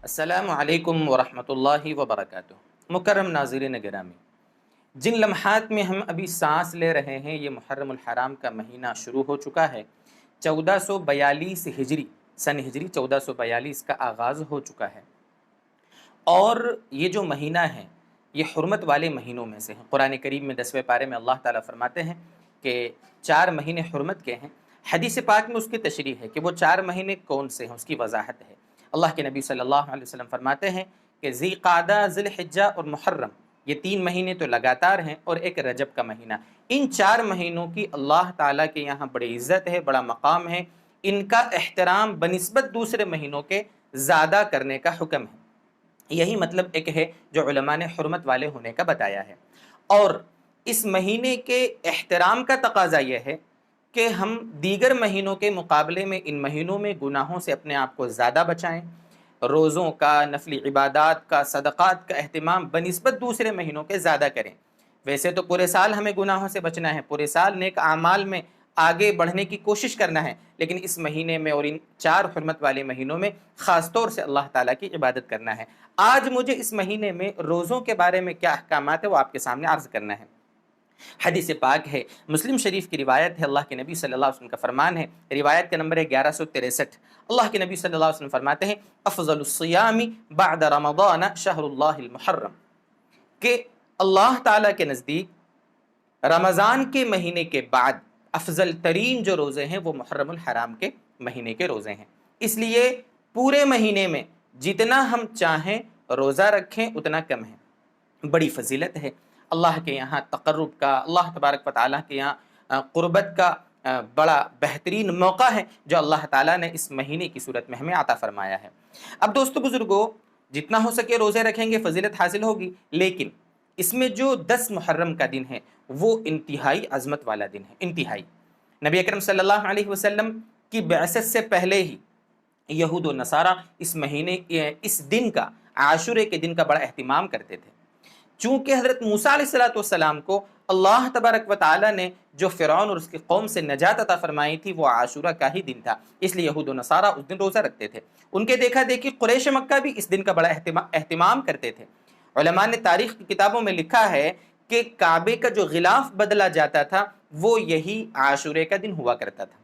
السلام علیکم ورحمۃ اللہ وبرکاتہ۔ مکرم ناظرین گرامی، جن لمحات میں ہم ابھی سانس لے رہے ہیں یہ محرم الحرام کا مہینہ شروع ہو چکا ہے۔ 1442 ہجری سن ہجری 1442 کا آغاز ہو چکا ہے، اور یہ جو مہینہ ہے یہ حرمت والے مہینوں میں سے ہے۔ قرآن کریم میں 10ویں پارے میں اللہ تعالیٰ فرماتے ہیں کہ 4 مہینے حرمت کے ہیں۔ حدیث پاک میں اس کی تشریح ہے کہ وہ 4 مہینے کون سے ہیں، اس کی وضاحت ہے۔ اللہ کے نبی صلی اللہ علیہ وسلم فرماتے ہیں کہ ذی قعدہ، ذی الحجہ اور محرم، یہ 3 مہینے تو لگاتار ہیں، اور ایک رجب کا مہینہ۔ ان 4 مہینوں کی اللہ تعالیٰ کے یہاں بڑی عزت ہے، بڑا مقام ہے۔ ان کا احترام بنسبت دوسرے مہینوں کے زیادہ کرنے کا حکم ہے۔ یہی مطلب ایک ہے جو علماء نے حرمت والے ہونے کا بتایا ہے۔ اور اس مہینے کے احترام کا تقاضا یہ ہے کہ ہم دیگر مہینوں کے مقابلے میں ان مہینوں میں گناہوں سے اپنے آپ کو زیادہ بچائیں، روزوں کا، نفلی عبادات کا، صدقات کا اہتمام بنسبت دوسرے مہینوں کے زیادہ کریں۔ ویسے تو پورے سال ہمیں گناہوں سے بچنا ہے، پورے سال نیک اعمال میں آگے بڑھنے کی کوشش کرنا ہے، لیکن اس مہینے میں اور ان 4 حرمت والے مہینوں میں خاص طور سے اللہ تعالیٰ کی عبادت کرنا ہے۔ آج مجھے اس مہینے میں روزوں کے بارے میں کیا احکامات ہیں وہ آپ کے سامنے عرض کرنا ہے۔ حدیث پاک ہے، مسلم شریف کی روایت ہے، اللہ کے نبی صلی اللہ علیہ وسلم کا فرمان ہے، روایت کا نمبر ہے 1163۔ اللہ کے نبی صلی اللہ علیہ وسلم فرماتے ہیں افضل الصیام بعد رمضان شہر اللہ المحرم، کہ اللہ تعالیٰ کے نزدیک رمضان کے مہینے کے بعد افضل ترین جو روزے ہیں وہ محرم الحرام کے مہینے کے روزے ہیں۔ اس لیے پورے مہینے میں جتنا ہم چاہیں روزہ رکھیں اتنا کم ہے۔ بڑی فضیلت ہے اللہ کے یہاں تقرب کا، اللہ تبارک و تعالیٰ کے یہاں قربت کا بڑا بہترین موقع ہے جو اللہ تعالیٰ نے اس مہینے کی صورت میں ہمیں عطا فرمایا ہے۔ اب دوستو بزرگو، جتنا ہو سکے روزے رکھیں گے فضیلت حاصل ہوگی، لیکن اس میں جو 10 محرم کا دن ہے وہ انتہائی عظمت والا دن ہے، انتہائی۔ نبی اکرم صلی اللہ علیہ وسلم کی بعثت سے پہلے ہی یہود و نصارہ اس مہینے اس دن کا، عاشورے کے دن کا بڑا اہتمام کرتے تھے۔ چونکہ حضرت موسیٰ علیہ السلام کو اللہ تبارک و تعالیٰ نے جو فرعون اور اس کی قوم سے نجات عطا فرمائی تھی وہ عاشورہ کا ہی دن تھا، اس لیے یہود و نصارہ اس دن روزہ رکھتے تھے۔ ان کے دیکھا دیکھی قریش مکہ بھی اس دن کا بڑا اہتمام کرتے تھے۔ علماء نے تاریخ کی کتابوں میں لکھا ہے کہ کعبے کا جو غلاف بدلا جاتا تھا وہ یہی عاشورے کا دن ہوا کرتا تھا۔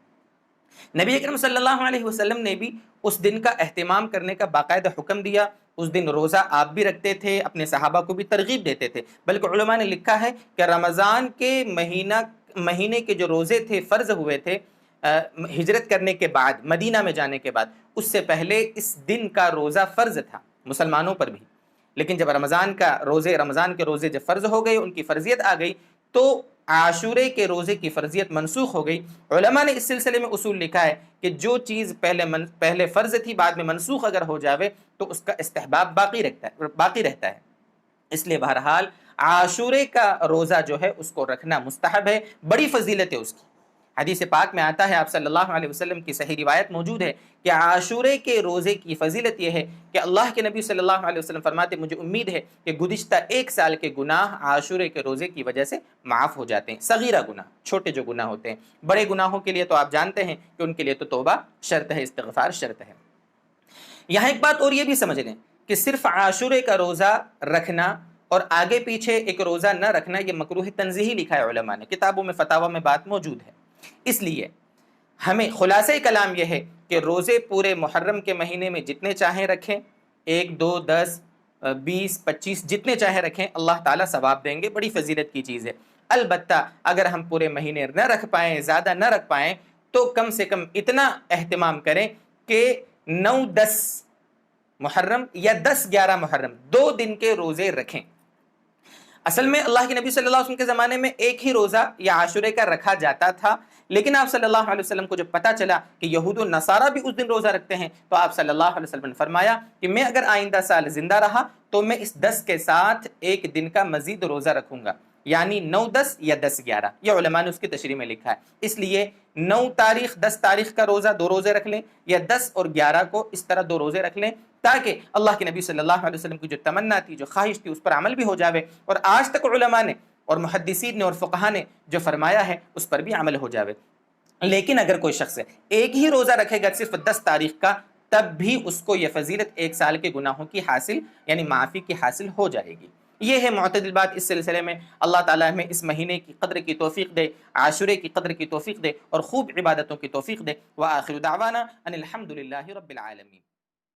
نبی اکرم صلی اللہ علیہ وسلم نے بھی اس دن کا اہتمام کرنے کا باقاعدہ حکم دیا۔ اس دن روزہ آپ بھی رکھتے تھے، اپنے صحابہ کو بھی ترغیب دیتے تھے، بلکہ علماء نے لکھا ہے کہ رمضان کے مہینے کے جو روزے تھے فرض ہوئے تھے ہجرت کرنے کے بعد، مدینہ میں جانے کے بعد، اس سے پہلے اس دن کا روزہ فرض تھا مسلمانوں پر بھی، لیکن جب رمضان کے روزے جب فرض ہو گئے، ان کی فرضیت آ گئی، تو عاشورے کے روزے کی فرضیت منسوخ ہو گئی۔ علماء نے اس سلسلے میں اصول لکھا ہے کہ جو چیز پہلے فرض تھی بعد میں منسوخ اگر ہو جاوے تو اس کا استحباب باقی رہتا ہے۔ اس لیے بہرحال عاشورے کا روزہ جو ہے اس کو رکھنا مستحب ہے، بڑی فضیلت ہے اس کی۔ حدیث پاک میں آتا ہے، آپ صلی اللہ علیہ وسلم کی صحیح روایت موجود ہے کہ عاشورے کے روزے کی فضیلت یہ ہے کہ اللہ کے نبی صلی اللہ علیہ وسلم فرماتے مجھے امید ہے کہ گزشتہ 1 سال کے گناہ عاشورے کے روزے کی وجہ سے معاف ہو جاتے ہیں۔ صغیرہ گناہ، چھوٹے جو گناہ ہوتے ہیں، بڑے گناہوں کے لیے تو آپ جانتے ہیں کہ ان کے لیے تو توبہ شرط ہے، استغفار شرط ہے۔ یہاں ایک بات اور یہ بھی سمجھ لیں کہ صرف عاشورے کا روزہ رکھنا اور آگے پیچھے ایک روزہ نہ رکھنا یہ مکروہ تنزیہی لکھا ہے علماء نے، کتابوں میں فتاوی میں بات موجود ہے۔ اس لیے ہمیں خلاصہ کلام یہ ہے کہ روزے پورے محرم کے مہینے میں جتنے چاہیں رکھیں، 1، 2، 10، 20، 25 جتنے چاہیں رکھیں، اللہ تعالیٰ ثواب دیں گے، بڑی فضیلت کی چیز ہے۔ البتہ اگر ہم پورے مہینے نہ رکھ پائیں، زیادہ نہ رکھ پائیں، تو کم سے کم اتنا اہتمام کریں کہ 9، 10 محرم یا 10، 11 محرم 2 دن کے روزے رکھیں۔ اصل میں اللہ کے نبی صلی اللہ علیہ وسلم کے زمانے میں ایک ہی روزہ یا عاشورے کا رکھا جاتا تھا، لیکن آپ صلی اللہ علیہ وسلم کو جب پتہ چلا کہ یہود و نصارہ بھی اس دن روزہ رکھتے ہیں تو آپ صلی اللہ علیہ وسلم نے فرمایا کہ میں اگر آئندہ سال زندہ رہا تو میں اس 10 کے ساتھ ایک دن کا مزید روزہ رکھوں گا، یعنی 9، 10 یا 10، 11۔ یہ علماء نے اس کی تشریح میں لکھا ہے۔ اس لیے 9 تاریخ، 10 تاریخ کا روزہ 2 روزے رکھ لیں، یا 10 اور 11 کو اس طرح 2 روزے رکھ لیں، تاکہ اللہ کے نبی صلی اللہ علیہ وسلم کی جو تمنا تھی، جو خواہش تھی، اس پر عمل بھی ہو جاوے، اور آج تک علماء نے اور محدثین نے اور فقہاء نے جو فرمایا ہے اس پر بھی عمل ہو جاوے۔ لیکن اگر کوئی شخص ایک ہی روزہ رکھے گا صرف 10 تاریخ کا، تب بھی اس کو یہ فضیلت 1 سال کے گناہوں کی حاصل یعنی معافی کی حاصل ہو جائے گی۔ یہ ہے معتدل بات اس سلسلے میں۔ اللہ تعالیٰ ہمیں اس مہینے کی قدر کی توفیق دے، عاشورے کی قدر کی توفیق دے اور خوب عبادتوں کی توفیق دے۔ وآخر دعوانا ان الحمد للہ رب العالمین۔